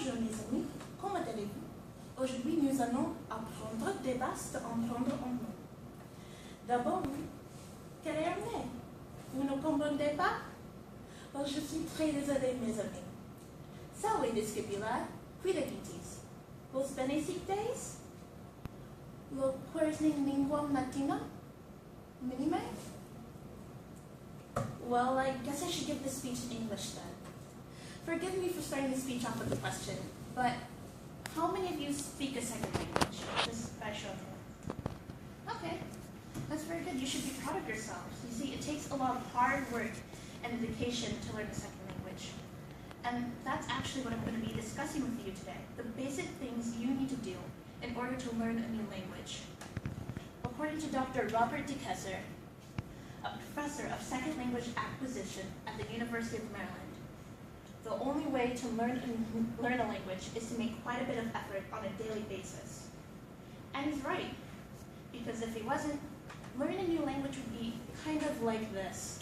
Bonjour mes amis, comment allez-vous? Aujourd'hui nous allons apprendre des bases d'entendre un mot. D'abord, quel est un nez? Vous ne comprenez pas? Oh, je suis très désolée mes amis. Salve vestibular, quiddities. Vos benedictes? Lo quersning lingua latina? Minime? Well, I guess I should give the speech in English then. Forgive me for starting the speech off with a question, but how many of you speak a second language? Just by show of hands. Okay, that's very good. You should be proud of yourselves. You see, it takes a lot of hard work and dedication to learn a second language. And that's actually what I'm going to be discussing with you today, the basic things you need to do in order to learn a new language. According to Dr. Robert DeKesser, a professor of second language acquisition at the University of Maryland, the only way to learn a language is to make quite a bit of effort on a daily basis. And he's right, because if he wasn't, learning a new language would be kind of like this.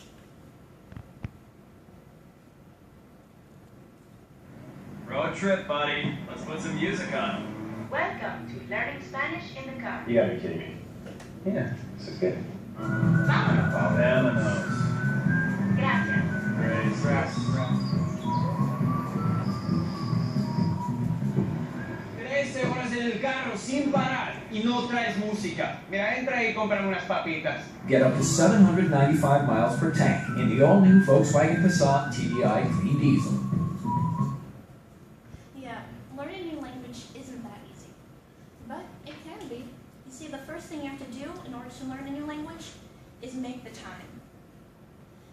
Road trip, buddy. Let's put some music on. Welcome to Learning Spanish in the Car. You gotta be kidding me. Yeah, this is good. Vámonos. Vámonos. Gracias. Gracias. Tres horas en el carro sin parar y no traes música. Mira, entra y cómprame unas papitas. Get up to 795 miles per tank in the all-new Volkswagen Passat TDI Clean Diesel. Yeah, learning a new language isn't that easy, but it can be. You see, the first thing you have to do in order to learn a new language is make the time.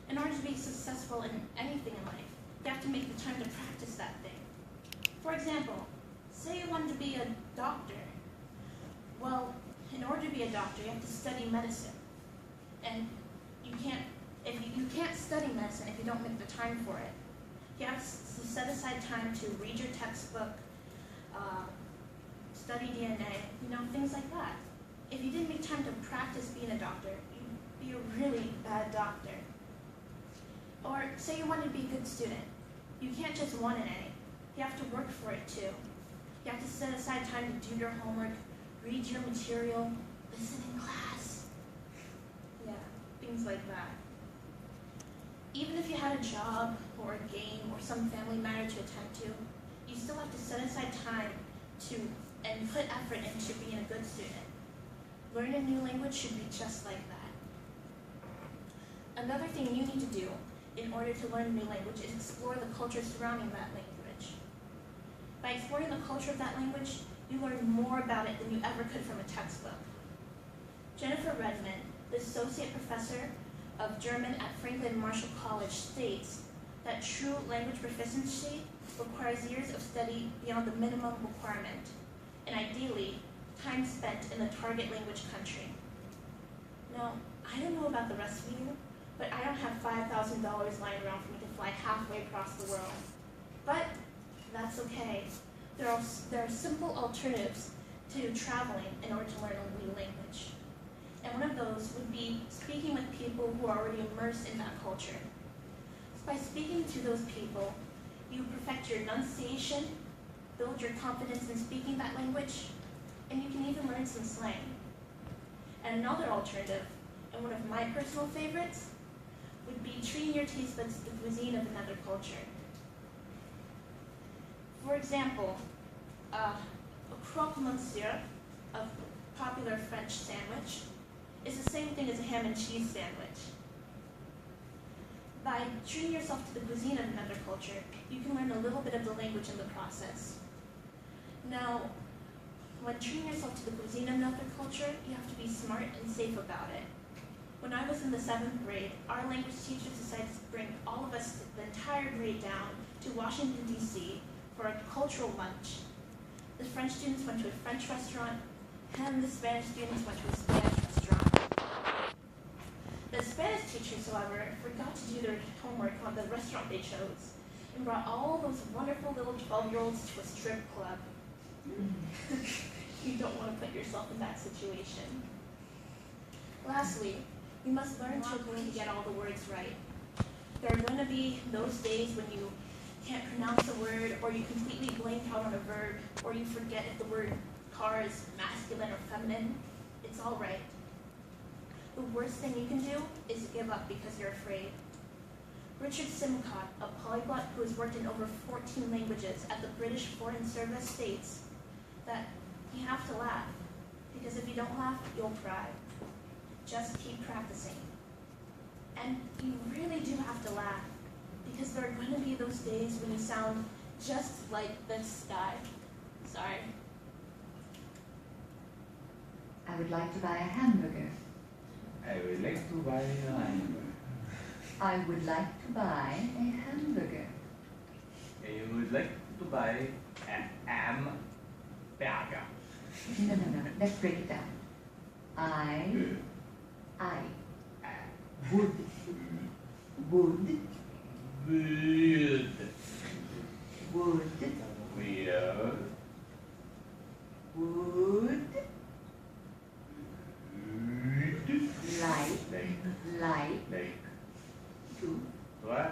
In order to be successful in anything in life, you have to make the time to practice that thing. For example, say you want to be a doctor. Well, in order to be a doctor, you have to study medicine. And you can't study medicine if you don't make the time for it. You have to set aside time to read your textbook, study DNA, things like that. If you didn't make time to practice being a doctor, you'd be a really bad doctor. Or say you want to be a good student. You can't just want an A. You have to work for it too. You have to set aside time to do your homework, read your material, listen in class. Yeah, things like that. Even if you had a job or a game or some family matter to attend to, you still have to set aside time and put effort into being a good student. Learning a new language should be just like that. Another thing you need to do in order to learn a new language is explore the culture surrounding that language. By exploring the culture of that language, you learn more about it than you ever could from a textbook. Jennifer Redmond, the associate professor of German at Franklin Marshall College, states that true language proficiency requires years of study beyond the minimum requirement, and ideally, time spent in the target language country. Now, I don't know about the rest of you, but I don't have $5,000 lying around for me to fly halfway across the world. But that's okay. There are simple alternatives to traveling in order to learn a new language. And one of those would be speaking with people who are already immersed in that culture. By speaking to those people, you perfect your enunciation, build your confidence in speaking that language, and you can even learn some slang. And another alternative, and one of my personal favorites, would be treating your taste buds to the cuisine of another culture. For example, a croque monsieur, a popular French sandwich, is the same thing as a ham and cheese sandwich. By treating yourself to the cuisine of another culture, you can learn a little bit of the language in the process. Now, when treating yourself to the cuisine of another culture, you have to be smart and safe about it. When I was in the 7th grade, our language teacher decided to bring all of us, the entire grade, down to Washington, D.C. for a cultural lunch. The French students went to a French restaurant, and the Spanish students went to a Spanish restaurant. The Spanish teachers, however, forgot to do their homework on the restaurant they chose, and brought all those wonderful little 12-year-olds to a strip club. You don't want to put yourself in that situation. Lastly, you must learn to get all the words right. There are going to be those days when you you can't pronounce a word, or you completely blank out on a verb, or you forget if the word car is masculine or feminine, it's all right. The worst thing you can do is give up because you're afraid. Richard Simcott, a polyglot who has worked in over 14 languages at the British Foreign Service, states that you have to laugh, because if you don't laugh, you'll cry. Just keep practicing. And you really do have to laugh, because there are going to be those days when you sound just like this guy. Sorry. I would like to buy a hamburger. I would like to buy a hamburger. I would like to buy a hamburger. I would like to buy a hamburger. No. Let's break it down. I would Weird. Weird. Would like to What?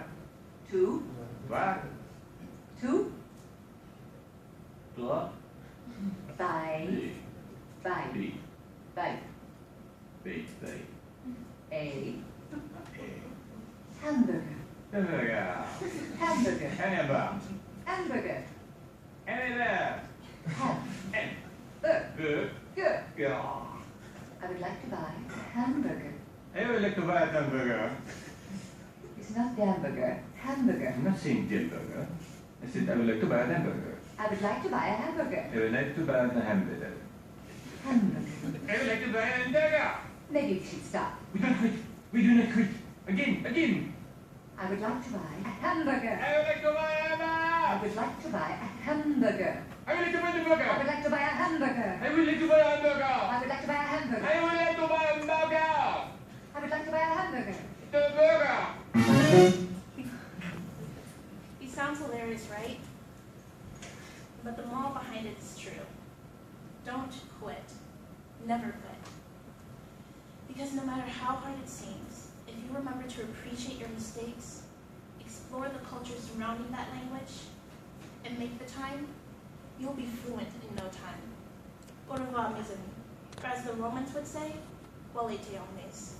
to What? to Toi? buy Be. buy Be. a hamburger. Hamburger. Hamburger. Hamburger. Hamburger. Hamburger. Hamburger. Good. I would like to buy a hamburger. I would like to buy a hamburger. It's not hamburger. Hamburger. I'm not saying hamburger. I said I would like to buy a hamburger. I would like to buy a hamburger. I would like to buy a hamburger. Hamburger. I would like to buy a hamburger. Maybe we should stop. We don't quit. We do not quit. Again. I would like to buy a hamburger. I would like to buy a I hamburger. would like to buy a hamburger. I would like to buy a I hamburger. would like to buy a hamburger. I would like to buy a hamburger. I would like to buy a hamburger. I would like to buy a hamburger. I would like to buy a hamburger. The burger. He sounds hilarious, right? But the moral behind it is true. Don't quit. Never quit. Because no matter how hard it seems, if you remember to appreciate your mistakes, explore the culture surrounding that language, and make the time, you'll be fluent in no time. Au revoir, mes amis. Or as the Romans would say, volete omnes.